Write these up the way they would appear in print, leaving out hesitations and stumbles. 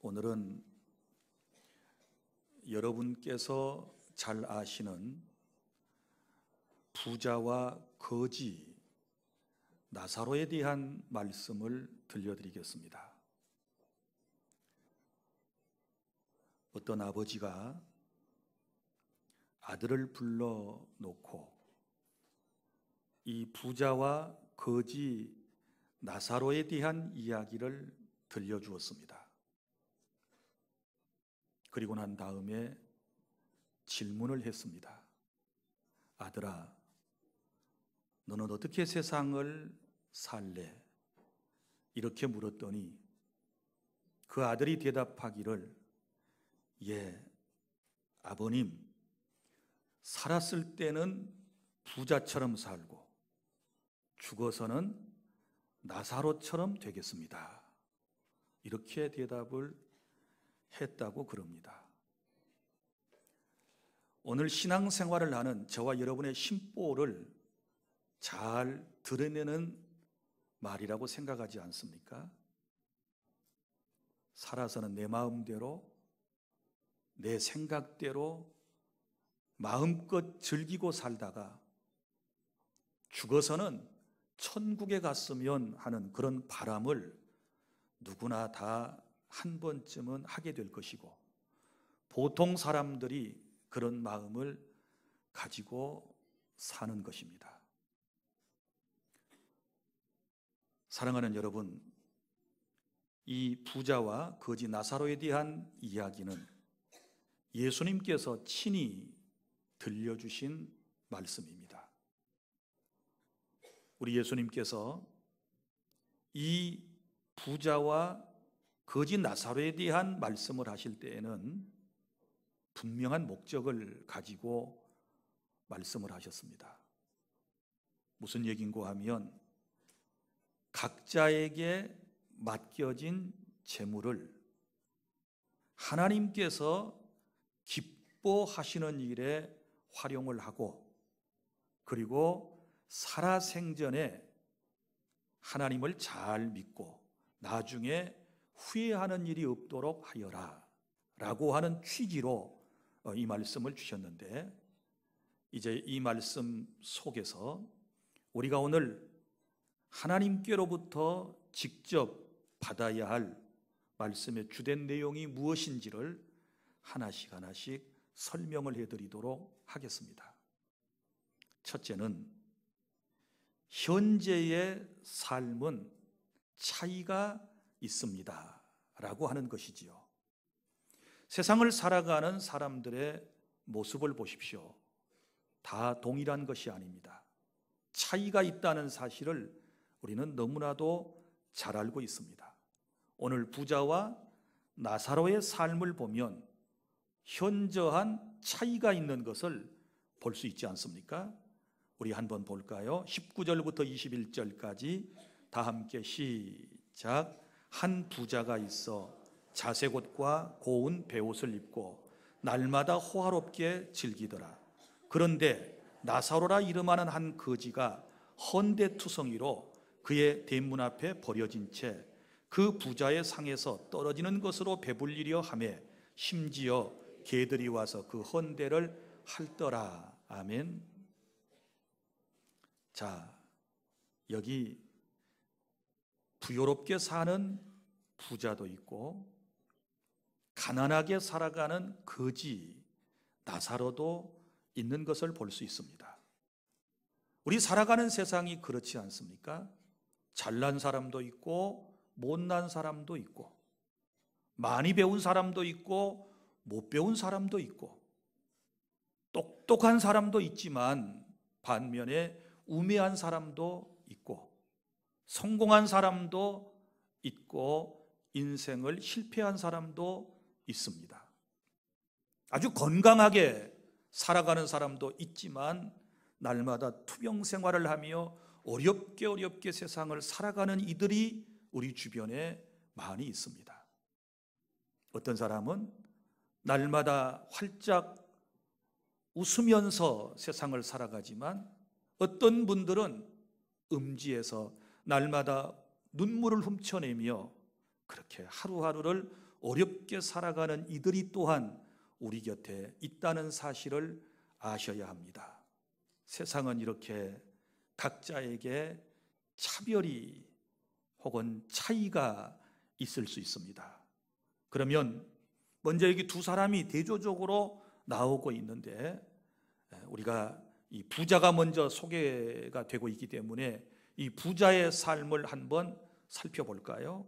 오늘은 여러분께서 잘 아시는 부자와 거지 나사로에 대한 말씀을 들려드리겠습니다. 어떤 아버지가 아들을 불러놓고 이 부자와 거지 나사로에 대한 이야기를 들려주었습니다. 그리고 난 다음에 질문을 했습니다. 아들아, 너는 어떻게 세상을 살래? 이렇게 물었더니 그 아들이 대답하기를, 예, 아버님, 살았을 때는 부자처럼 살고 죽어서는 나사로처럼 되겠습니다. 이렇게 대답을 했다고 그럽니다. 오늘 신앙생활을 하는 저와 여러분의 심보를 잘 드러내는 말이라고 생각하지 않습니까? 살아서는 내 마음대로, 내 생각대로 마음껏 즐기고 살다가 죽어서는 천국에 갔으면 하는 그런 바람을 누구나 다 한 번쯤은 하게 될 것이고, 보통 사람들이 그런 마음을 가지고 사는 것입니다. 사랑하는 여러분, 이 부자와 거지 나사로에 대한 이야기는 예수님께서 친히 들려주신 말씀입니다. 우리 예수님께서 이 부자와 거지 나사로에 대한 말씀을 하실 때에는 분명한 목적을 가지고 말씀을 하셨습니다. 무슨 얘기인고 하면 각자에게 맡겨진 재물을 하나님께서 기뻐하시는 일에 활용을 하고, 그리고 살아생전에 하나님을 잘 믿고 나중에 후회하는 일이 없도록 하여라 라고 하는 취지로 이 말씀을 주셨는데, 이제 이 말씀 속에서 우리가 오늘 하나님께로부터 직접 받아야 할 말씀의 주된 내용이 무엇인지를 하나씩 하나씩 설명을 해드리도록 하겠습니다. 첫째는 현재의 삶은 차이가 있습니다 라고 하는 것이지요. 세상을 살아가는 사람들의 모습을 보십시오. 다 동일한 것이 아닙니다. 차이가 있다는 사실을 우리는 너무나도 잘 알고 있습니다. 오늘 부자와 나사로의 삶을 보면 현저한 차이가 있는 것을 볼 수 있지 않습니까? 우리 한번 볼까요? 19절부터 21절까지 다 함께 시작. 한 부자가 있어 자색 옷과 고운 베옷을 입고 날마다 호화롭게 즐기더라. 그런데 나사로라 이름하는 한 거지가 헌데투성이로 그의 대문 앞에 버려진 채 그 부자의 상에서 떨어지는 것으로 배불리려 하매 심지어 개들이 와서 그 헌데를 핥더라. 아멘. 자, 여기 부요롭게 사는 부자도 있고 가난하게 살아가는 거지 나사로도 있는 것을 볼 수 있습니다. 우리 살아가는 세상이 그렇지 않습니까? 잘난 사람도 있고 못난 사람도 있고 많이 배운 사람도 있고 못 배운 사람도 있고 똑똑한 사람도 있지만 반면에 우매한 사람도 있고 성공한 사람도 있고 인생을 실패한 사람도 있습니다. 아주 건강하게 살아가는 사람도 있지만 날마다 투병 생활을 하며 어렵게 세상을 살아가는 이들이 우리 주변에 많이 있습니다. 어떤 사람은 날마다 활짝 웃으면서 세상을 살아가지만 어떤 분들은 음지에서 날마다 눈물을 훔쳐내며 그렇게 하루하루를 어렵게 살아가는 이들이 또한 우리 곁에 있다는 사실을 아셔야 합니다. 세상은 이렇게 각자에게 차별이 혹은 차이가 있을 수 있습니다. 그러면 먼저 여기 두 사람이 대조적으로 나오고 있는데, 우리가 이 부자가 먼저 소개가 되고 있기 때문에 이 부자의 삶을 한번 살펴볼까요?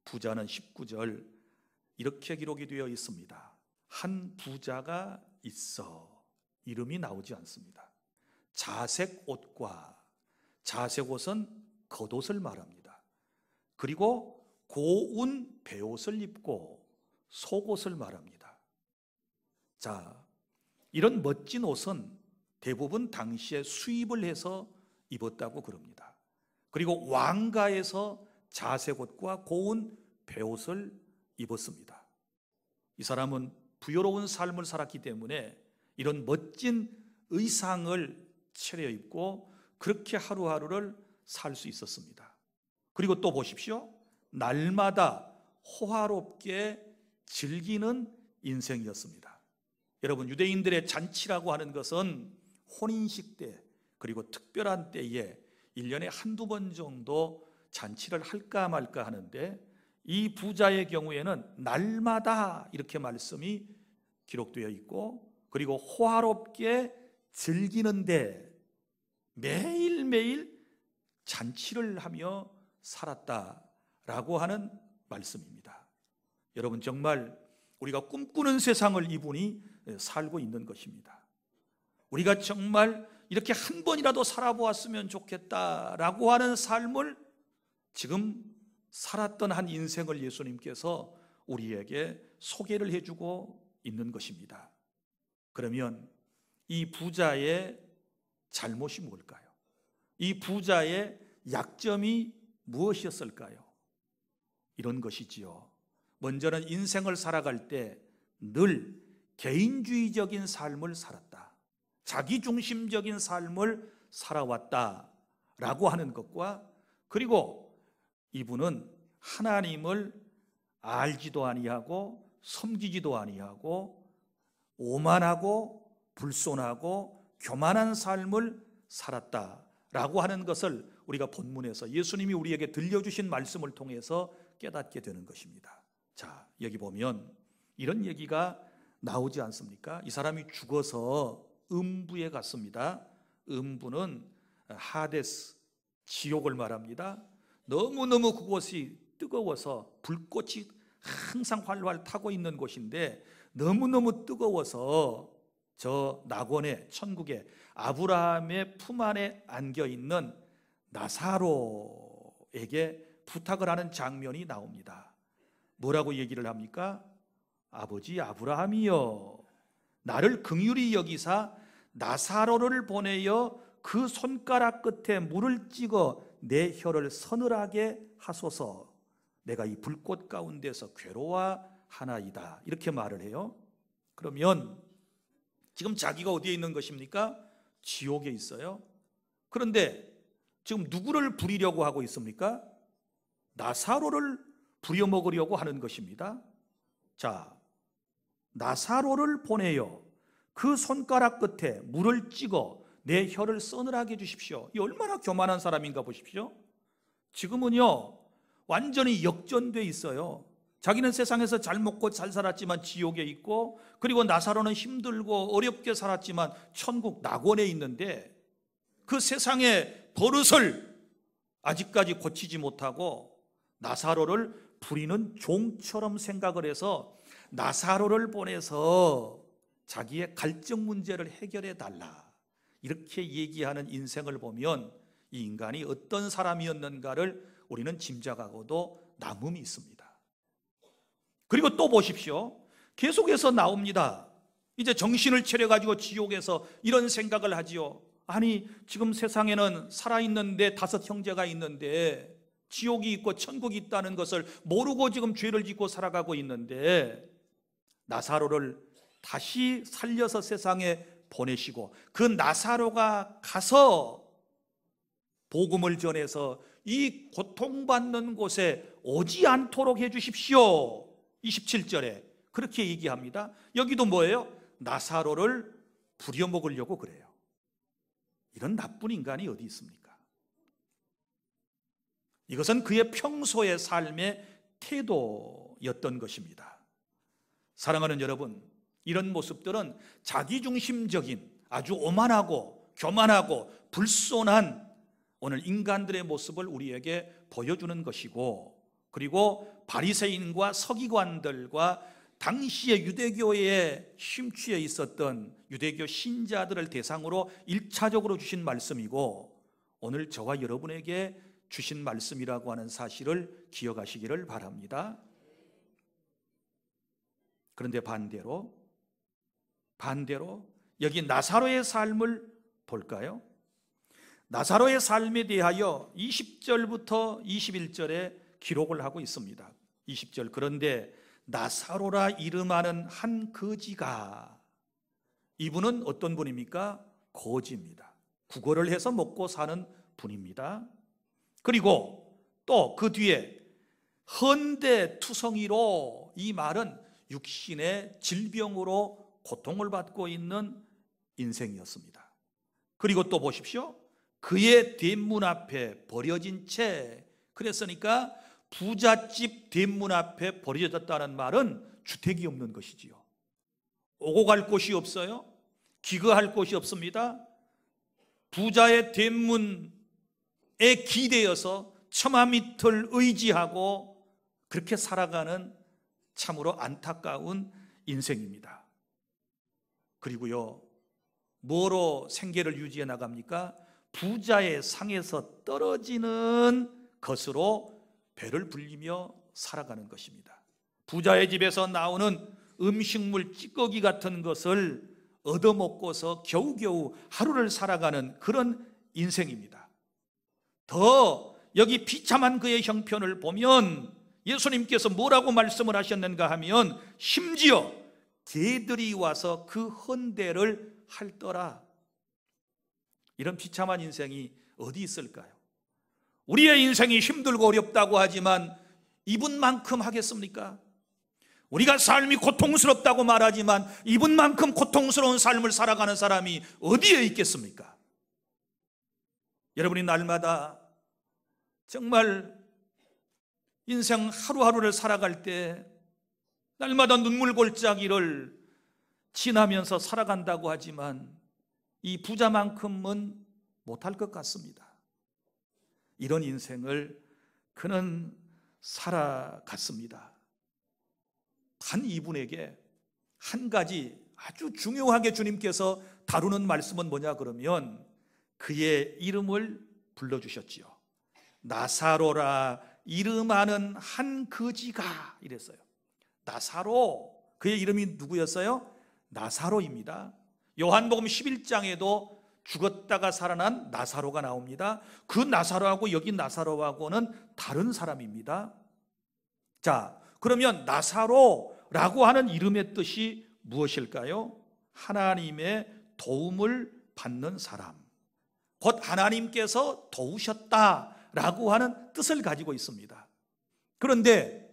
부자는 19절 이렇게 기록이 되어 있습니다. 한 부자가 있어. 이름이 나오지 않습니다. 자색 옷과, 자색 옷은 겉옷을 말합니다. 그리고 고운 베옷을 입고 속옷을 말합니다. 자, 이런 멋진 옷은 대부분 당시에 수입을 해서 입었다고 그럽니다. 그리고 왕가에서 자색 옷과 고운 베옷을 입었습니다. 이 사람은 부유로운 삶을 살았기 때문에 이런 멋진 의상을 차려입고 그렇게 하루하루를 살 수 있었습니다. 그리고 또 보십시오. 날마다 호화롭게 즐기는 인생이었습니다. 여러분, 유대인들의 잔치라고 하는 것은 혼인식 때, 그리고 특별한 때에 1년에 한두 번 정도 잔치를 할까 말까 하는데, 이 부자의 경우에는 날마다 이렇게 말씀이 기록되어 있고, 그리고 호화롭게 즐기는데 매일매일 잔치를 하며 살았다라고 하는 말씀입니다. 여러분, 정말 우리가 꿈꾸는 세상을 이분이 살고 있는 것입니다. 우리가 정말 이렇게 한 번이라도 살아보았으면 좋겠다라고 하는 삶을 지금 살았던 한 인생을 예수님께서 우리에게 소개를 해주고 있는 것입니다. 그러면 이 부자의 잘못이 뭘까요? 이 부자의 약점이 무엇이었을까요? 이런 것이지요. 먼저는 인생을 살아갈 때 늘 개인주의적인 삶을 살았다, 자기중심적인 삶을 살아왔다라고 하는 것과, 그리고 이분은 하나님을 알지도 아니하고 섬기지도 아니하고 오만하고 불손하고 교만한 삶을 살았다라고 하는 것을 우리가 본문에서 예수님이 우리에게 들려주신 말씀을 통해서 깨닫게 되는 것입니다. 자, 여기 보면 이런 얘기가 나오지 않습니까? 이 사람이 죽어서 음부에 갔습니다. 음부는 하데스, 지옥을 말합니다. 너무너무 그곳이 뜨거워서 불꽃이 항상 활활 타고 있는 곳인데, 너무너무 뜨거워서 저 낙원에, 천국에 아브라함의 품 안에 안겨있는 나사로에게 부탁을 하는 장면이 나옵니다. 뭐라고 얘기를 합니까? 아버지 아브라함이여, 나를 긍휼히 여기사 나사로를 보내어 그 손가락 끝에 물을 찍어 내 혀를 서늘하게 하소서. 내가 이 불꽃 가운데서 괴로워하나이다. 이렇게 말을 해요. 그러면 지금 자기가 어디에 있는 것입니까? 지옥에 있어요. 그런데 지금 누구를 부리려고 하고 있습니까? 나사로를 부려먹으려고 하는 것입니다. 자, 나사로를 보내요. 그 손가락 끝에 물을 찍어 내 혀를 서늘하게 해주십시오. 이 얼마나 교만한 사람인가 보십시오. 지금은요 완전히 역전돼 있어요. 자기는 세상에서 잘 먹고 잘 살았지만 지옥에 있고, 그리고 나사로는 힘들고 어렵게 살았지만 천국 낙원에 있는데, 그 세상의 버릇을 아직까지 고치지 못하고 나사로를 부리는 종처럼 생각을 해서 나사로를 보내서 자기의 갈증 문제를 해결해 달라, 이렇게 얘기하는 인생을 보면 이 인간이 어떤 사람이었는가를 우리는 짐작하고도 남음이 있습니다. 그리고 또 보십시오. 계속해서 나옵니다. 이제 정신을 차려가지고 지옥에서 이런 생각을 하지요. 아니, 지금 세상에는 살아있는데 5 형제가 있는데 지옥이 있고 천국이 있다는 것을 모르고 지금 죄를 짓고 살아가고 있는데, 나사로를 다시 살려서 세상에 보내시고 그 나사로가 가서 복음을 전해서 이 고통받는 곳에 오지 않도록 해주십시오, 27절에 그렇게 얘기합니다. 여기도 뭐예요? 나사로를 부려먹으려고 그래요. 이런 나쁜 인간이 어디 있습니까? 이것은 그의 평소의 삶의 태도였던 것입니다. 사랑하는 여러분, 이런 모습들은 자기중심적인 아주 오만하고 교만하고 불손한 오늘 인간들의 모습을 우리에게 보여주는 것이고, 그리고 바리새인과 서기관들과 당시의 유대교에 심취해 있었던 유대교 신자들을 대상으로 1차적으로 주신 말씀이고, 오늘 저와 여러분에게 주신 말씀이라고 하는 사실을 기억하시기를 바랍니다. 그런데 반대로 여기 나사로의 삶을 볼까요? 나사로의 삶에 대하여 20절부터 21절에 기록을 하고 있습니다. 20절, 그런데 나사로라 이름하는 한 거지가, 이분은 어떤 분입니까? 거지입니다. 구걸을 해서 먹고 사는 분입니다. 그리고 또 그 뒤에 헌대투성이로, 이 말은 육신의 질병으로 고통을 받고 있는 인생이었습니다. 그리고 또 보십시오. 그의 대문 앞에 버려진 채, 그랬으니까 부잣집 대문 앞에 버려졌다는 말은 주택이 없는 것이지요. 오고 갈 곳이 없어요. 기거할 곳이 없습니다. 부자의 대문에 기대어서 처마 밑을 의지하고 그렇게 살아가는 참으로 안타까운 인생입니다. 그리고요, 뭐로 생계를 유지해 나갑니까? 부자의 상에서 떨어지는 것으로 배를 불리며 살아가는 것입니다. 부자의 집에서 나오는 음식물 찌꺼기 같은 것을 얻어먹고서 겨우겨우 하루를 살아가는 그런 인생입니다. 더 여기 비참한 그의 형편을 보면 예수님께서 뭐라고 말씀을 하셨는가 하면, 심지어 개들이 와서 그 헌대를 핥더라. 이런 비참한 인생이 어디 있을까요? 우리의 인생이 힘들고 어렵다고 하지만 이분만큼 하겠습니까? 우리가 삶이 고통스럽다고 말하지만 이분만큼 고통스러운 삶을 살아가는 사람이 어디에 있겠습니까? 여러분이 날마다 정말 인생 하루하루를 살아갈 때 날마다 눈물 골짜기를 지나면서 살아간다고 하지만 이 부자만큼은 못할 것 같습니다. 이런 인생을 그는 살아갔습니다. 단 이분에게 한 가지 아주 중요하게 주님께서 다루는 말씀은 뭐냐 그러면, 그의 이름을 불러주셨지요. 나사로라 이름하는 한 거지가, 이랬어요. 나사로, 그의 이름이 누구였어요? 나사로입니다. 요한복음 11장에도 죽었다가 살아난 나사로가 나옵니다. 그 나사로하고 여기 나사로하고는 다른 사람입니다. 자, 그러면 나사로라고 하는 이름의 뜻이 무엇일까요? 하나님의 도움을 받는 사람, 곧 하나님께서 도우셨다라고 하는 뜻을 가지고 있습니다. 그런데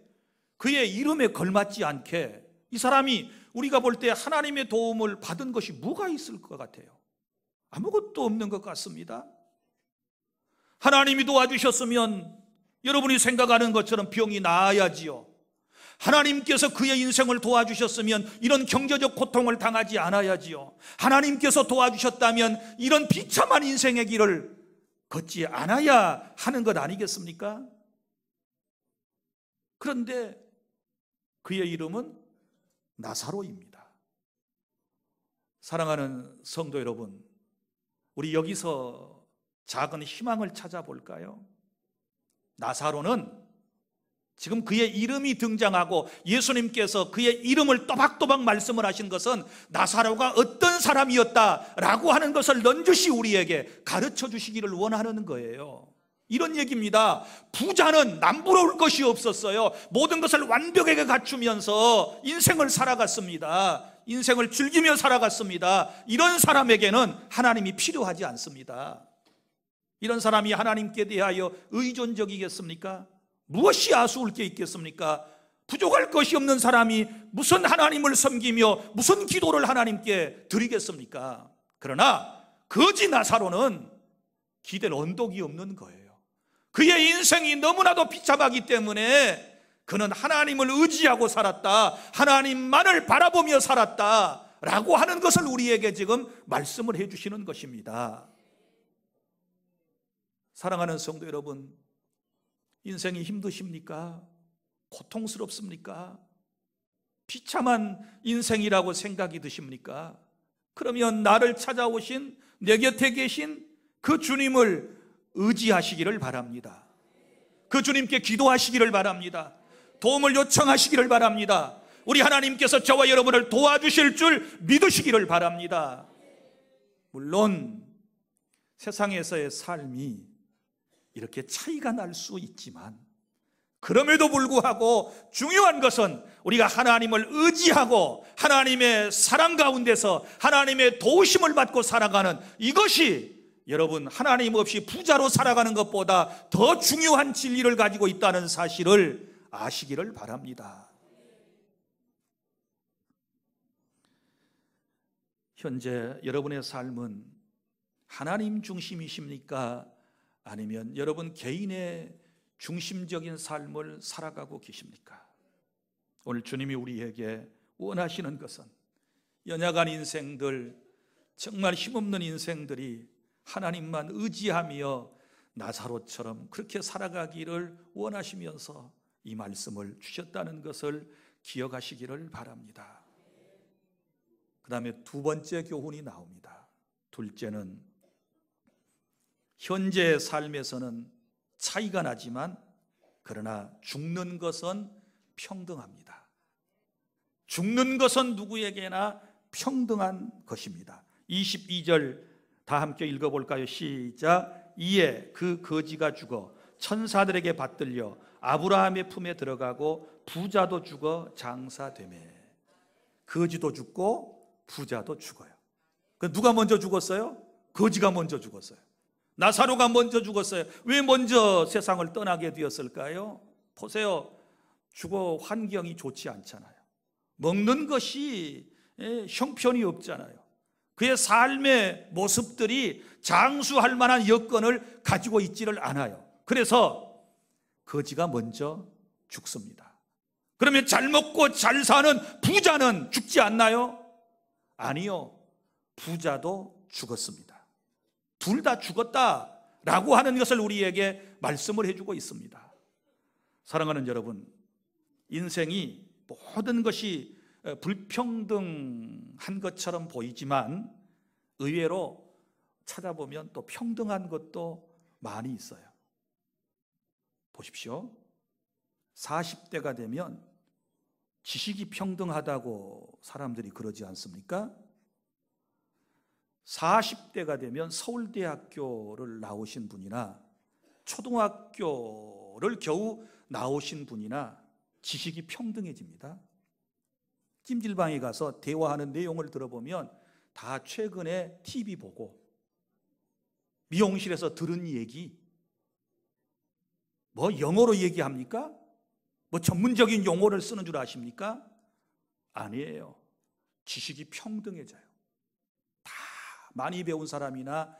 그의 이름에 걸맞지 않게 이 사람이 우리가 볼 때 하나님의 도움을 받은 것이 뭐가 있을 것 같아요? 아무것도 없는 것 같습니다. 하나님이 도와주셨으면 여러분이 생각하는 것처럼 병이 나아야지요. 하나님께서 그의 인생을 도와주셨으면 이런 경제적 고통을 당하지 않아야지요. 하나님께서 도와주셨다면 이런 비참한 인생의 길을 걷지 않아야 하는 것 아니겠습니까? 그런데 그의 이름은 나사로입니다. 사랑하는 성도 여러분, 우리 여기서 작은 희망을 찾아볼까요? 나사로는 지금 그의 이름이 등장하고 예수님께서 그의 이름을 또박또박 말씀을 하신 것은 나사로가 어떤 사람이었다라고 하는 것을 넌지시 우리에게 가르쳐 주시기를 원하는 거예요. 이런 얘기입니다. 부자는 남부러울 것이 없었어요. 모든 것을 완벽하게 갖추면서 인생을 살아갔습니다. 인생을 즐기며 살아갔습니다. 이런 사람에게는 하나님이 필요하지 않습니다. 이런 사람이 하나님께 대하여 의존적이겠습니까? 무엇이 아쉬울 게 있겠습니까? 부족할 것이 없는 사람이 무슨 하나님을 섬기며 무슨 기도를 하나님께 드리겠습니까? 그러나 거지 나사로는 기댈 언덕이 없는 거예요. 그의 인생이 너무나도 비참하기 때문에 그는 하나님을 의지하고 살았다, 하나님만을 바라보며 살았다 라고 하는 것을 우리에게 지금 말씀을 해주시는 것입니다. 사랑하는 성도 여러분, 인생이 힘드십니까? 고통스럽습니까? 비참한 인생이라고 생각이 드십니까? 그러면 나를 찾아오신, 내 곁에 계신 그 주님을 의지하시기를 바랍니다. 그 주님께 기도하시기를 바랍니다. 도움을 요청하시기를 바랍니다. 우리 하나님께서 저와 여러분을 도와주실 줄 믿으시기를 바랍니다. 물론 세상에서의 삶이 이렇게 차이가 날 수 있지만 그럼에도 불구하고 중요한 것은 우리가 하나님을 의지하고 하나님의 사랑 가운데서 하나님의 도우심을 받고 살아가는 이것이 여러분 하나님 없이 부자로 살아가는 것보다 더 중요한 진리를 가지고 있다는 사실을 아시기를 바랍니다. 현재 여러분의 삶은 하나님 중심이십니까? 아니면 여러분 개인의 중심적인 삶을 살아가고 계십니까? 오늘 주님이 우리에게 원하시는 것은 연약한 인생들, 정말 힘없는 인생들이 하나님만 의지하며 나사로처럼 그렇게 살아가기를 원하시면서 이 말씀을 주셨다는 것을 기억하시기를 바랍니다. 그 다음에 두 번째 교훈이 나옵니다. 둘째는 현재의 삶에서는 차이가 나지만 그러나 죽는 것은 평등합니다. 죽는 것은 누구에게나 평등한 것입니다. 22절 다 함께 읽어볼까요? 시작. 이에 그 거지가 죽어 천사들에게 받들려 아브라함의 품에 들어가고 부자도 죽어 장사되매. 거지도 죽고 부자도 죽어요. 그 누가 먼저 죽었어요? 거지가 먼저 죽었어요. 나사로가 먼저 죽었어요. 왜 먼저 세상을 떠나게 되었을까요? 보세요. 주거 환경이 좋지 않잖아요. 먹는 것이 형편이 없잖아요. 그의 삶의 모습들이 장수할 만한 여건을 가지고 있지를 않아요. 그래서 거지가 먼저 죽습니다. 그러면 잘 먹고 잘 사는 부자는 죽지 않나요? 아니요. 부자도 죽었습니다. 둘 다 죽었다라고 하는 것을 우리에게 말씀을 해주고 있습니다. 사랑하는 여러분, 인생이 모든 것이 불평등한 것처럼 보이지만 의외로 찾아보면 또 평등한 것도 많이 있어요. 보십시오. 40대가 되면 지식이 평등하다고 사람들이 그러지 않습니까? 40대가 되면 서울대학교를 나오신 분이나 초등학교를 겨우 나오신 분이나 지식이 평등해집니다. 찜질방에 가서 대화하는 내용을 들어보면 다 최근에 TV 보고 미용실에서 들은 얘기, 뭐 영어로 얘기합니까? 뭐 전문적인 용어를 쓰는 줄 아십니까? 아니에요. 지식이 평등해져요. 다 많이 배운 사람이나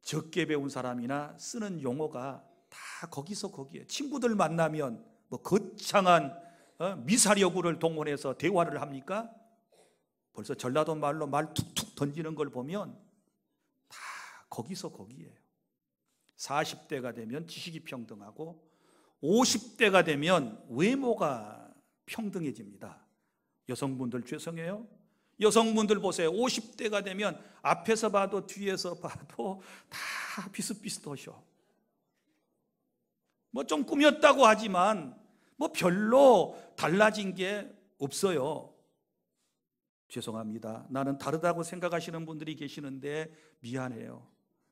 적게 배운 사람이나 쓰는 용어가 다 거기서 거기에. 친구들 만나면 뭐 거창한 미사여구를 동원해서 대화를 합니까? 벌써 전라도 말로 말 툭툭 던지는 걸 보면 다 거기서 거기에요. 40대가 되면 지식이 평등하고 50대가 되면 외모가 평등해집니다. 여성분들 죄송해요. 여성분들 보세요. 50대가 되면 앞에서 봐도 뒤에서 봐도 다 비슷비슷하셔. 뭐 좀 꾸몄다고 하지만 뭐 별로 달라진 게 없어요. 죄송합니다. 나는 다르다고 생각하시는 분들이 계시는데 미안해요.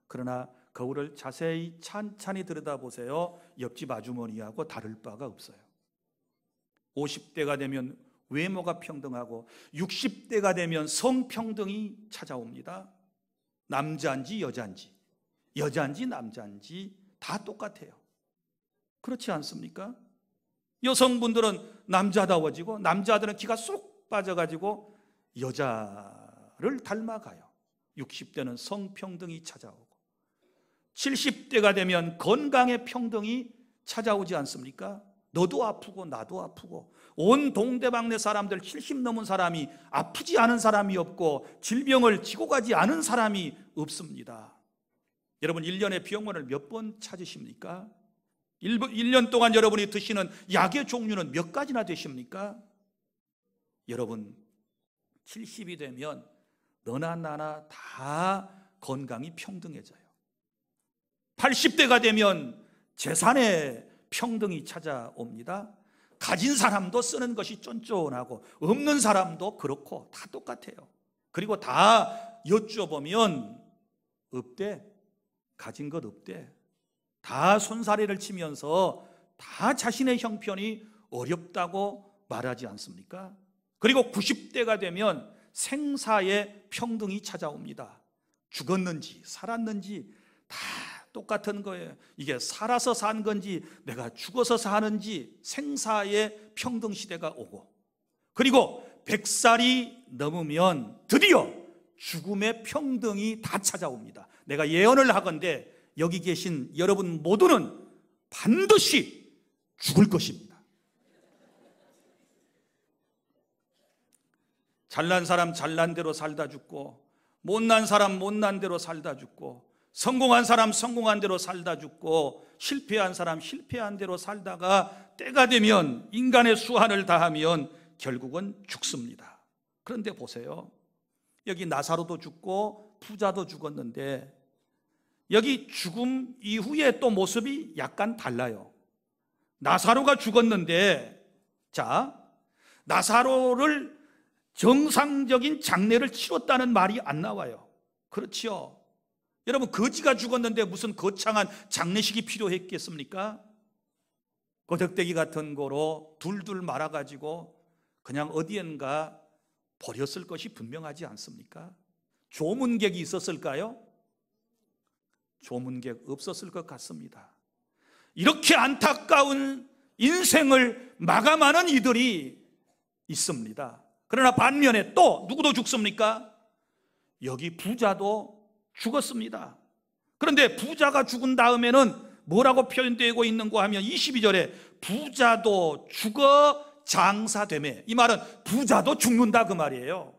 그러나 거울을 자세히 찬찬히 들여다보세요. 옆집 아주머니하고 다를 바가 없어요. 50대가 되면 외모가 평등하고 60대가 되면 성평등이 찾아옵니다. 남자인지 여자인지, 여자인지 남자인지 다 똑같아요. 그렇지 않습니까? 여성분들은 남자다워지고 남자들은 기가 쏙 빠져가지고 여자를 닮아가요. 60대는 성평등이 찾아오고 70대가 되면 건강의 평등이 찾아오지 않습니까? 너도 아프고 나도 아프고 온 동대방네 사람들 70 넘은 사람이 아프지 않은 사람이 없고 질병을 지고 가지 않은 사람이 없습니다. 여러분 1년에 병원을 몇 번 찾으십니까? 1년 동안 여러분이 드시는 약의 종류는 몇 가지나 되십니까? 여러분 70이 되면 너나 나나 다 건강이 평등해져요. 80대가 되면 재산의 평등이 찾아옵니다. 가진 사람도 쓰는 것이 쫀쫀하고 없는 사람도 그렇고 다 똑같아요. 그리고 다 여쭤보면 없대. 가진 것 없대. 다 손사래를 치면서 다 자신의 형편이 어렵다고 말하지 않습니까? 그리고 90대가 되면 생사의 평등이 찾아옵니다. 죽었는지 살았는지 다 똑같은 거예요. 이게 살아서 산 건지 내가 죽어서 사는지 생사의 평등 시대가 오고, 그리고 100살이 넘으면 드디어 죽음의 평등이 다 찾아옵니다. 내가 예언을 하건대 여기 계신 여러분 모두는 반드시 죽을 것입니다. 잘난 사람 잘난 대로 살다 죽고, 못난 사람 못난 대로 살다 죽고, 성공한 사람 성공한 대로 살다 죽고, 실패한 사람 실패한 대로 살다가 때가 되면 인간의 수한을 다하면 결국은 죽습니다. 그런데 보세요. 여기 나사로도 죽고 부자도 죽었는데 여기 죽음 이후에 또 모습이 약간 달라요. 나사로가 죽었는데, 자, 나사로를 정상적인 장례를 치렀다는 말이 안 나와요. 그렇지요. 여러분, 거지가 죽었는데 무슨 거창한 장례식이 필요했겠습니까? 거덕대기 같은 거로 둘둘 말아가지고 그냥 어디엔가 버렸을 것이 분명하지 않습니까? 조문객이 있었을까요? 조문객 없었을 것 같습니다. 이렇게 안타까운 인생을 마감하는 이들이 있습니다. 그러나 반면에 또 누구도 죽습니까? 여기 부자도 죽었습니다. 그런데 부자가 죽은 다음에는 뭐라고 표현되고 있는가 하면 22절에 부자도 죽어 장사되매, 이 말은 부자도 죽는다 그 말이에요.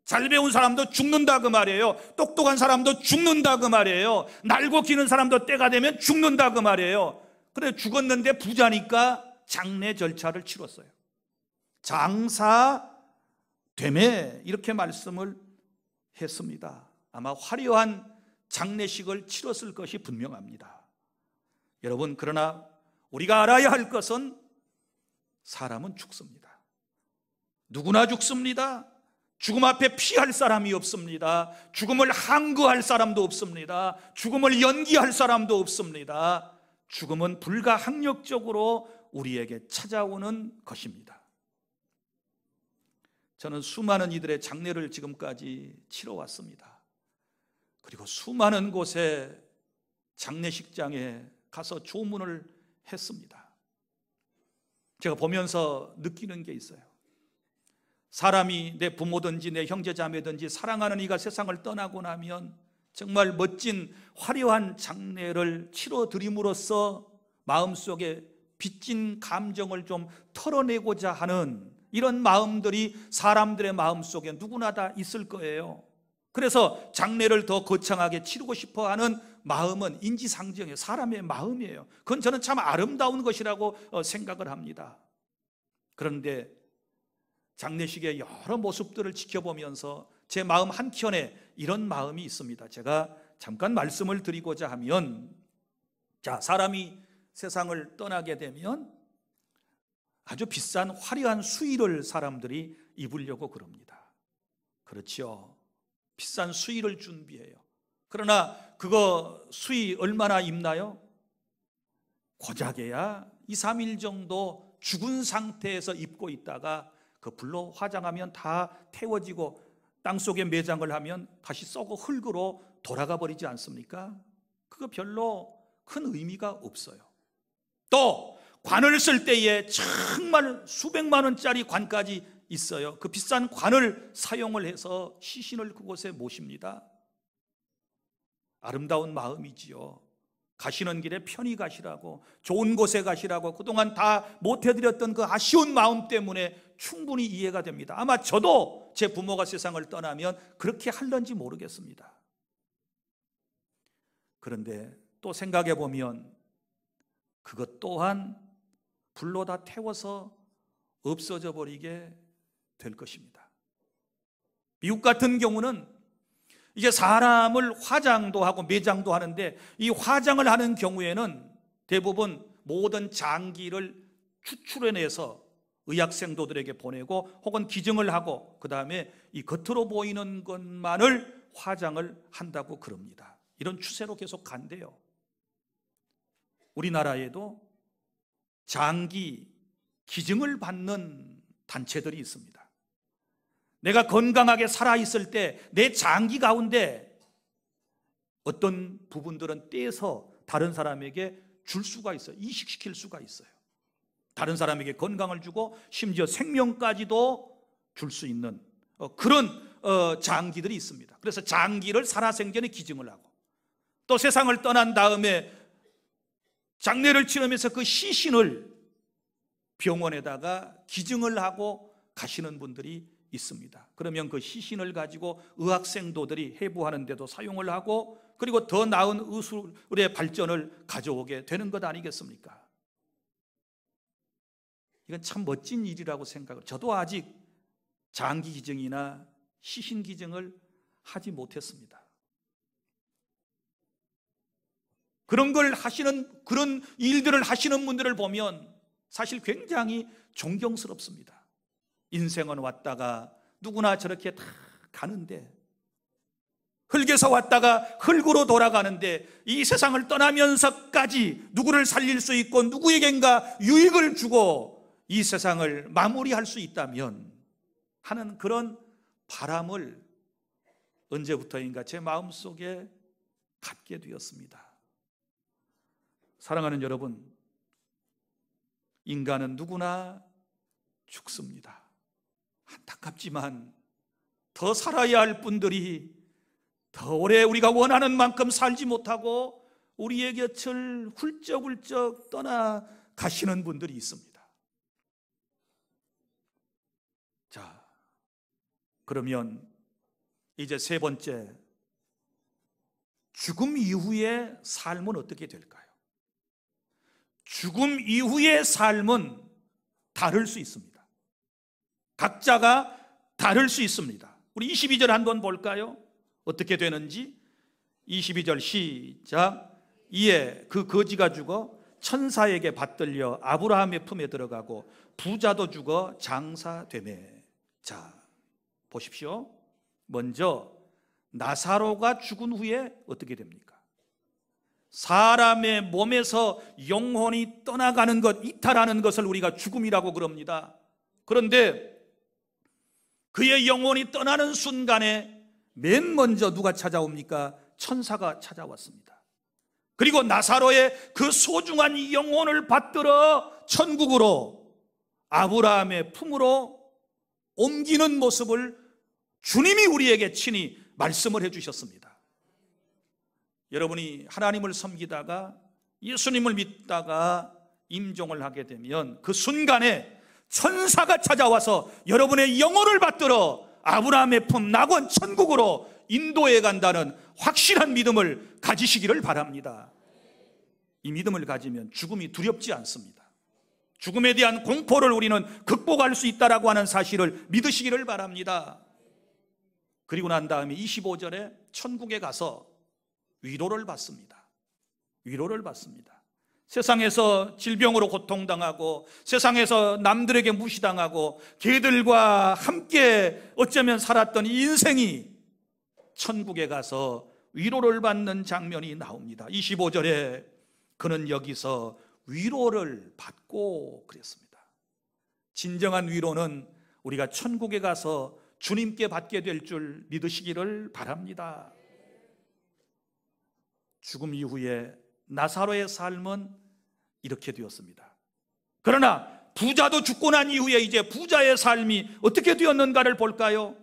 잘 배운 사람도 죽는다 그 말이에요. 똑똑한 사람도 죽는다 그 말이에요. 날고 기는 사람도 때가 되면 죽는다 그 말이에요. 그래 죽었는데 부자니까 장례 절차를 치렀어요. 장사되매 이렇게 말씀을 했습니다. 아마 화려한 장례식을 치렀을 것이 분명합니다. 여러분, 그러나 우리가 알아야 할 것은 사람은 죽습니다. 누구나 죽습니다. 죽음 앞에 피할 사람이 없습니다. 죽음을 항거할 사람도 없습니다. 죽음을 연기할 사람도 없습니다. 죽음은 불가항력적으로 우리에게 찾아오는 것입니다. 저는 수많은 이들의 장례를 지금까지 치러왔습니다. 그리고 수많은 곳에 장례식장에 가서 조문을 했습니다. 제가 보면서 느끼는 게 있어요. 사람이 내 부모든지 내 형제자매든지 사랑하는 이가 세상을 떠나고 나면 정말 멋진 화려한 장례를 치러드림으로써 마음속에 빚진 감정을 좀 털어내고자 하는 이런 마음들이 사람들의 마음속에 누구나 다 있을 거예요. 그래서 장례를 더 거창하게 치르고 싶어하는 마음은 인지상정이에요. 사람의 마음이에요. 그건 저는 참 아름다운 것이라고 생각을 합니다. 그런데 장례식의 여러 모습들을 지켜보면서 제 마음 한켠에 이런 마음이 있습니다. 제가 잠깐 말씀을 드리고자 하면, 자, 사람이 세상을 떠나게 되면 아주 비싼 화려한 수의를 사람들이 입으려고 그럽니다. 그렇죠. 비싼 수의를 준비해요. 그러나 그거 수의 얼마나 입나요? 고작해야 2, 3일 정도 죽은 상태에서 입고 있다가 그 불로 화장하면 다 태워지고 땅속에 매장을 하면 다시 썩어 흙으로 돌아가 버리지 않습니까? 그거 별로 큰 의미가 없어요. 또 관을 쓸 때에 정말 수백만 원짜리 관까지 있어요. 그 비싼 관을 사용을 해서 시신을 그곳에 모십니다. 아름다운 마음이지요. 가시는 길에 편히 가시라고, 좋은 곳에 가시라고, 그동안 다 못해드렸던 그 아쉬운 마음 때문에 충분히 이해가 됩니다. 아마 저도 제 부모가 세상을 떠나면 그렇게 할런지 모르겠습니다. 그런데 또 생각해 보면 그것 또한 불로 다 태워서 없어져 버리게 될 것입니다. 미국 같은 경우는 이제 사람을 화장도 하고 매장도 하는데, 이 화장을 하는 경우에는 대부분 모든 장기를 추출해내서 의학생도들에게 보내고 혹은 기증을 하고 그 다음에 이 겉으로 보이는 것만을 화장을 한다고 그럽니다. 이런 추세로 계속 간대요. 우리나라에도 장기 기증을 받는 단체들이 있습니다. 내가 건강하게 살아있을 때 내 장기 가운데 어떤 부분들은 떼서 다른 사람에게 줄 수가 있어요. 이식시킬 수가 있어요. 다른 사람에게 건강을 주고 심지어 생명까지도 줄 수 있는 그런 장기들이 있습니다. 그래서 장기를 살아생전에 기증을 하고, 또 세상을 떠난 다음에 장례를 치르면서 그 시신을 병원에다가 기증을 하고 가시는 분들이 있습니다. 그러면 그 시신을 가지고 의학생도들이 해부하는 데도 사용을 하고, 그리고 더 나은 의술의 발전을 가져오게 되는 것 아니겠습니까? 이건 참 멋진 일이라고 생각을, 저도 아직 장기 기증이나 시신 기증을 하지 못했습니다. 그런 걸 하시는, 그런 일들을 하시는 분들을 보면 사실 굉장히 존경스럽습니다. 인생은 왔다가 누구나 저렇게 다 가는데, 흙에서 왔다가 흙으로 돌아가는데, 이 세상을 떠나면서까지 누구를 살릴 수 있고 누구에겐가 유익을 주고 이 세상을 마무리할 수 있다면 하는 그런 바람을 언제부터인가 제 마음속에 갖게 되었습니다. 사랑하는 여러분, 인간은 누구나 죽습니다. 안타깝지만 더 살아야 할 분들이 더 오래 우리가 원하는 만큼 살지 못하고 우리의 곁을 훌쩍훌쩍 떠나가시는 분들이 있습니다. 자, 그러면 이제 세 번째, 죽음 이후의 삶은 어떻게 될까요? 죽음 이후의 삶은 다를 수 있습니다. 각자가 다를 수 있습니다. 우리 22절 한번 볼까요? 어떻게 되는지. 22절 시작. 이에 그 거지가 죽어 천사에게 받들려 아브라함의 품에 들어가고 부자도 죽어 장사되매. 자, 보십시오. 먼저 나사로가 죽은 후에 어떻게 됩니까? 사람의 몸에서 영혼이 떠나가는 것, 이탈하는 것을 우리가 죽음이라고 그럽니다. 그런데 그의 영혼이 떠나는 순간에 맨 먼저 누가 찾아옵니까? 천사가 찾아왔습니다. 그리고 나사로의 그 소중한 영혼을 받들어 천국으로, 아브라함의 품으로 옮기는 모습을 주님이 우리에게 친히 말씀을 해주셨습니다. 여러분이 하나님을 섬기다가 예수님을 믿다가 임종을 하게 되면 그 순간에 천사가 찾아와서 여러분의 영혼을 받들어 아브라함의 품 낙원 천국으로 인도해 간다는 확실한 믿음을 가지시기를 바랍니다. 이 믿음을 가지면 죽음이 두렵지 않습니다. 죽음에 대한 공포를 우리는 극복할 수 있다라고 하는 사실을 믿으시기를 바랍니다. 그리고 난 다음에 25절에 천국에 가서 위로를 받습니다. 위로를 받습니다. 세상에서 질병으로 고통당하고 세상에서 남들에게 무시당하고 개들과 함께 어쩌면 살았던 인생이 천국에 가서 위로를 받는 장면이 나옵니다. 25절에 그는 여기서 위로를 받고 그랬습니다. 진정한 위로는 우리가 천국에 가서 주님께 받게 될 줄 믿으시기를 바랍니다. 죽음 이후에 나사로의 삶은 이렇게 되었습니다. 그러나 부자도 죽고 난 이후에 이제 부자의 삶이 어떻게 되었는가를 볼까요?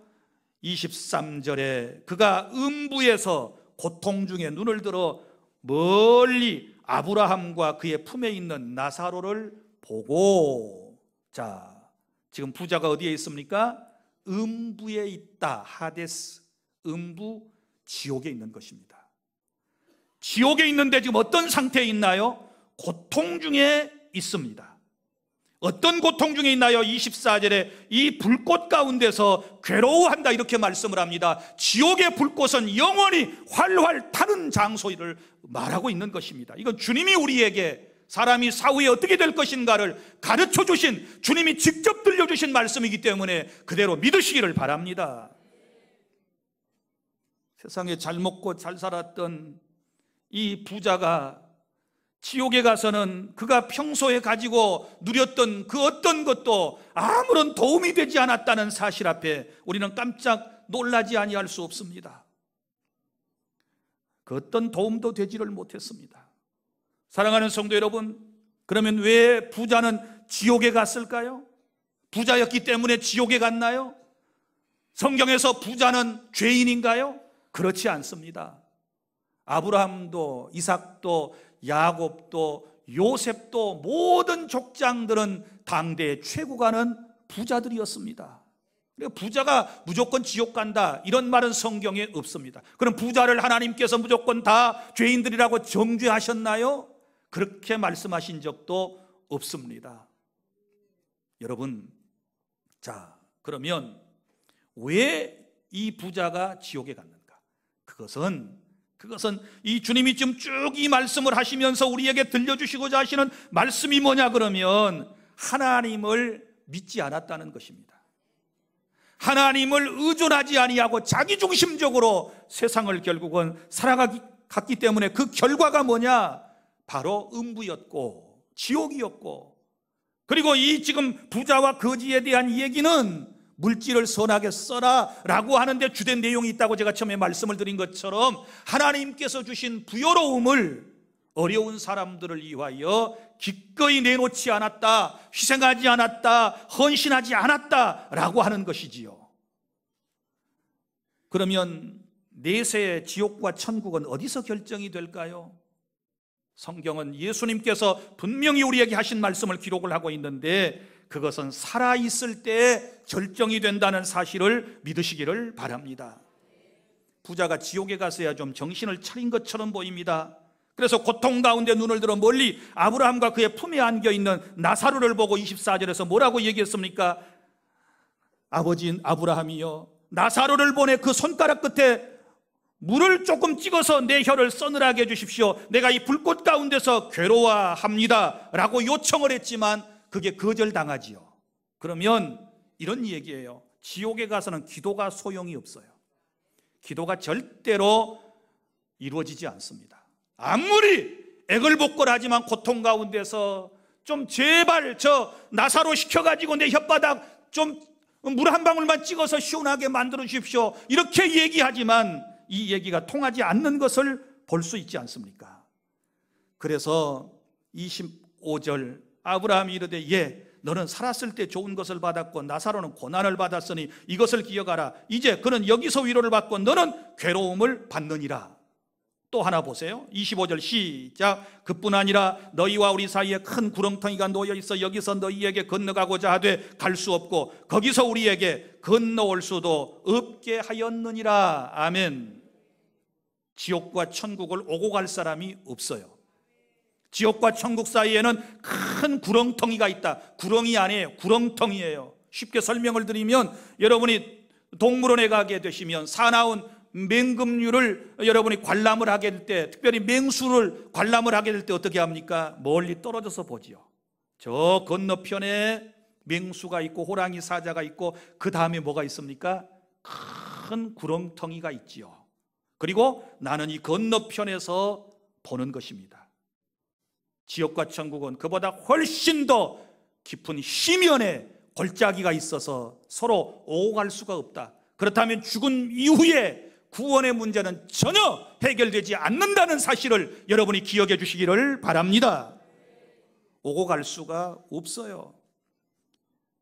23절에 그가 음부에서 고통 중에 눈을 들어 멀리 아브라함과 그의 품에 있는 나사로를 보고, 자, 지금 부자가 어디에 있습니까? 음부에 있다. 하데스, 음부, 지옥에 있는 것입니다. 지옥에 있는데 지금 어떤 상태에 있나요? 고통 중에 있습니다. 어떤 고통 중에 있나요? 24절에 이 불꽃 가운데서 괴로워한다 이렇게 말씀을 합니다. 지옥의 불꽃은 영원히 활활 타는 장소를 말하고 있는 것입니다. 이건 주님이 우리에게 사람이 사후에 어떻게 될 것인가를 가르쳐 주신, 주님이 직접 들려주신 말씀이기 때문에 그대로 믿으시기를 바랍니다. 세상에 잘 먹고 잘 살았던 이 부자가 지옥에 가서는 그가 평소에 가지고 누렸던 그 어떤 것도 아무런 도움이 되지 않았다는 사실 앞에 우리는 깜짝 놀라지 아니할 수 없습니다. 그 어떤 도움도 되지를 못했습니다. 사랑하는 성도 여러분, 그러면 왜 부자는 지옥에 갔을까요? 부자였기 때문에 지옥에 갔나요? 성경에서 부자는 죄인인가요? 그렇지 않습니다. 아브라함도 이삭도 야곱도 요셉도 모든 족장들은 당대의 최고가는 부자들이었습니다. 부자가 무조건 지옥 간다 이런 말은 성경에 없습니다. 그럼 부자를 하나님께서 무조건 다 죄인들이라고 정죄하셨나요? 그렇게 말씀하신 적도 없습니다. 여러분, 자, 그러면 왜 이 부자가 지옥에 갔는가? 그것은 이 주님이 지금 쭉 이 말씀을 하시면서 우리에게 들려주시고자 하시는 말씀이 뭐냐 그러면 하나님을 믿지 않았다는 것입니다. 하나님을 의존하지 아니하고 자기중심적으로 세상을 결국은 살아갔기 때문에 그 결과가 뭐냐? 바로 음부였고 지옥이었고, 그리고 이 지금 부자와 거지에 대한 얘기는 물질을 선하게 써라 라고 하는데 주된 내용이 있다고 제가 처음에 말씀을 드린 것처럼 하나님께서 주신 부여로움을 어려운 사람들을 위하여 기꺼이 내놓지 않았다, 희생하지 않았다, 헌신하지 않았다 라고 하는 것이지요. 그러면 내세의 지옥과 천국은 어디서 결정이 될까요? 성경은 예수님께서 분명히 우리에게 하신 말씀을 기록을 하고 있는데 그것은 살아있을 때 결정이 된다는 사실을 믿으시기를 바랍니다. 부자가 지옥에 가서야 좀 정신을 차린 것처럼 보입니다. 그래서 고통 가운데 눈을 들어 멀리 아브라함과 그의 품에 안겨있는 나사로를 보고 24절에서 뭐라고 얘기했습니까? 아버지인 아브라함이여, 나사로를 보내 그 손가락 끝에 물을 조금 찍어서 내 혀를 서늘하게 해주십시오. 내가 이 불꽃 가운데서 괴로워합니다 라고 요청을 했지만 그게 거절당하지요. 그러면 이런 얘기예요. 지옥에 가서는 기도가 소용이 없어요. 기도가 절대로 이루어지지 않습니다. 아무리 애걸복걸하지만 고통 가운데서 좀 제발 저 나사로 시켜가지고 내 혓바닥 좀 물 한 방울만 찍어서 시원하게 만들어 주십시오 이렇게 얘기하지만 이 얘기가 통하지 않는 것을 볼 수 있지 않습니까? 그래서 25절 아브라함이 이르되 예, 너는 살았을 때 좋은 것을 받았고 나사로는 고난을 받았으니 이것을 기억하라. 이제 그는 여기서 위로를 받고 너는 괴로움을 받느니라. 또 하나 보세요. 25절 시작. 그뿐 아니라 너희와 우리 사이에 큰 구렁텅이가 놓여 있어 여기서 너희에게 건너가고자 하되 갈 수 없고 거기서 우리에게 건너올 수도 없게 하였느니라. 아멘. 지옥과 천국을 오고 갈 사람이 없어요. 지옥과 천국 사이에는 큰 구렁텅이가 있다. 구렁이 아니에요, 구렁텅이에요. 쉽게 설명을 드리면 여러분이 동물원에 가게 되시면 사나운 맹금류를 여러분이 관람을 하게 될 때, 특별히 맹수를 관람을 하게 될 때 어떻게 합니까? 멀리 떨어져서 보지요. 저 건너편에 맹수가 있고 호랑이 사자가 있고 그 다음에 뭐가 있습니까? 큰 구렁텅이가 있지요. 그리고 나는 이 건너편에서 보는 것입니다. 지옥과 천국은 그보다 훨씬 더 깊은 희면에 골짜기가 있어서 서로 오고 갈 수가 없다. 그렇다면 죽은 이후에 구원의 문제는 전혀 해결되지 않는다는 사실을 여러분이 기억해 주시기를 바랍니다. 오고 갈 수가 없어요.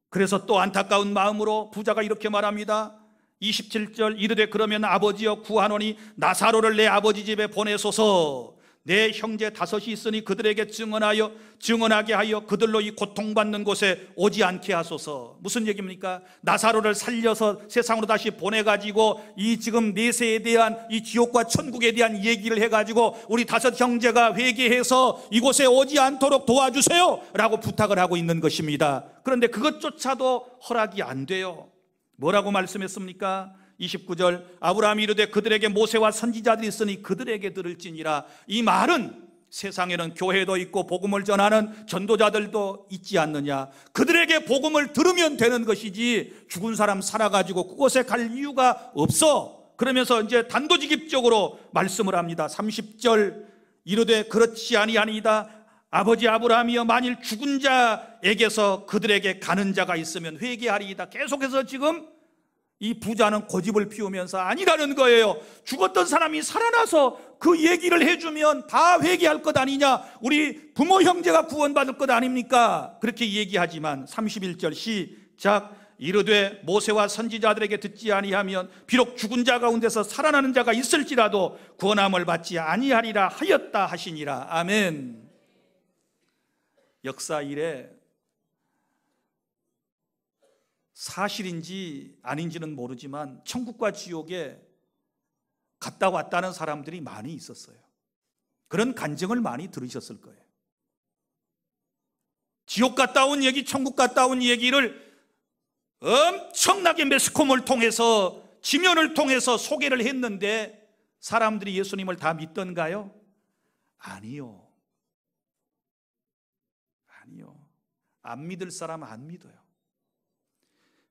그래서 또 안타까운 마음으로 부자가 이렇게 말합니다. 27절 이르되 그러면 아버지여 구하노니 나사로를 내 아버지 집에 보내소서. 내 형제 5이 있으니 그들에게 증언하게 하여 그들로 이 고통받는 곳에 오지 않게 하소서. 무슨 얘기입니까? 나사로를 살려서 세상으로 다시 보내가지고 이 지금 내세에 대한 이 지옥과 천국에 대한 얘기를 해가지고 우리 5 형제가 회개해서 이곳에 오지 않도록 도와주세요 라고 부탁을 하고 있는 것입니다. 그런데 그것조차도 허락이 안 돼요. 뭐라고 말씀했습니까? 29절 아브라함이 이르되 그들에게 모세와 선지자들이 있으니 그들에게 들을지니라. 이 말은 세상에는 교회도 있고 복음을 전하는 전도자들도 있지 않느냐. 그들에게 복음을 들으면 되는 것이지 죽은 사람 살아가지고 그곳에 갈 이유가 없어. 그러면서 이제 단도직입적으로 말씀을 합니다. 30절 이르되 그렇지 아니하니이다. 아버지 아브라함이여 만일 죽은 자에게서 그들에게 가는 자가 있으면 회개하리이다. 계속해서 지금 이 부자는 고집을 피우면서 아니라는 거예요. 죽었던 사람이 살아나서 그 얘기를 해주면 다 회개할 것 아니냐. 우리 부모 형제가 구원받을 것 아닙니까? 그렇게 얘기하지만 31절 시작 이르되 모세와 선지자들에게 듣지 아니하면 비록 죽은 자 가운데서 살아나는 자가 있을지라도 구원함을 받지 아니하리라 하였다 하시니라. 아멘. 역사 이래 사실인지 아닌지는 모르지만 천국과 지옥에 갔다 왔다는 사람들이 많이 있었어요. 그런 간증을 많이 들으셨을 거예요. 지옥 갔다 온 얘기, 천국 갔다 온 얘기를 엄청나게 매스컴을 통해서 지면을 통해서 소개를 했는데 사람들이 예수님을 다 믿던가요? 아니요. 안 믿을 사람 안 믿어요.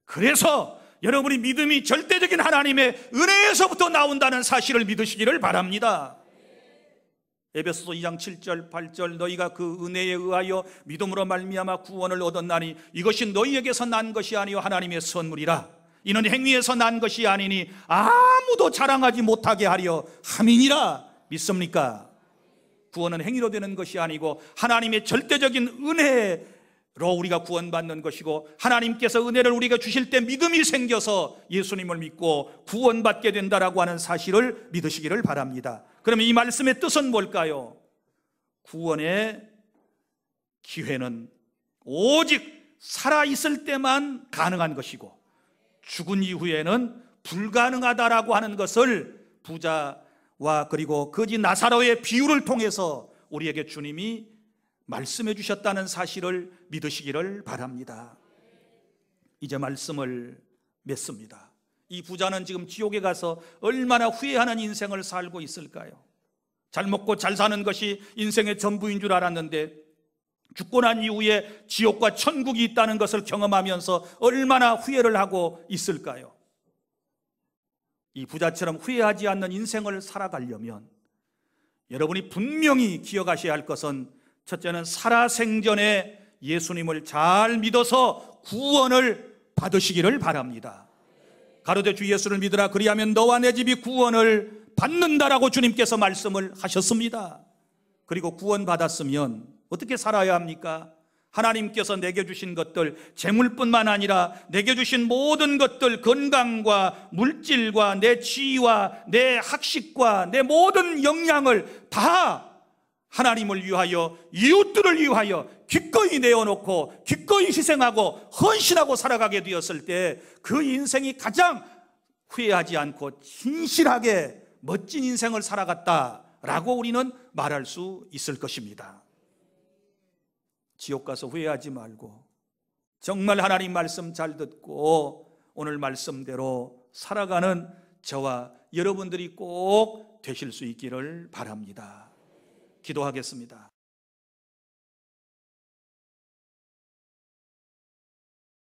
그래서 여러분이 믿음이 절대적인 하나님의 은혜에서부터 나온다는 사실을 믿으시기를 바랍니다. 에베소서 2장 7절 8절 너희가 그 은혜에 의하여 믿음으로 말미암아 구원을 얻었나니 이것이 너희에게서 난 것이 아니요 하나님의 선물이라. 이는 행위에서 난 것이 아니니 아무도 자랑하지 못하게 하려 함이니라. 믿습니까? 구원은 행위로 되는 것이 아니고 하나님의 절대적인 은혜로 우리가 구원받는 것이고 하나님께서 은혜를 우리가 주실 때 믿음이 생겨서 예수님을 믿고 구원받게 된다라고 하는 사실을 믿으시기를 바랍니다. 그러면 이 말씀의 뜻은 뭘까요? 구원의 기회는 오직 살아있을 때만 가능한 것이고 죽은 이후에는 불가능하다라고 하는 것을 부자와 그리고 거지 나사로의 비유를 통해서 우리에게 주님이 말씀해 주셨다는 사실을 믿으시기를 바랍니다. 이제 말씀을 맺습니다. 이 부자는 지금 지옥에 가서 얼마나 후회하는 인생을 살고 있을까요? 잘 먹고 잘 사는 것이 인생의 전부인 줄 알았는데 죽고 난 이후에 지옥과 천국이 있다는 것을 경험하면서 얼마나 후회를 하고 있을까요? 이 부자처럼 후회하지 않는 인생을 살아가려면 여러분이 분명히 기억하셔야 할 것은 첫째는 살아생전에 예수님을 잘 믿어서 구원을 받으시기를 바랍니다. 가로되 주 예수를 믿으라 그리하면 너와 내 집이 구원을 받는다라고 주님께서 말씀을 하셨습니다. 그리고 구원받았으면 어떻게 살아야 합니까? 하나님께서 내게 주신 것들, 재물뿐만 아니라 내게 주신 모든 것들, 건강과 물질과 내 지위와 내 학식과 내 모든 역량을 다 하나님을 위하여 이웃들을 위하여 기꺼이 내어놓고 기꺼이 희생하고 헌신하고 살아가게 되었을 때 그 인생이 가장 후회하지 않고 진실하게 멋진 인생을 살아갔다라고 우리는 말할 수 있을 것입니다. 지옥 가서 후회하지 말고 정말 하나님 말씀 잘 듣고 오늘 말씀대로 살아가는 저와 여러분들이 꼭 되실 수 있기를 바랍니다. 기도하겠습니다.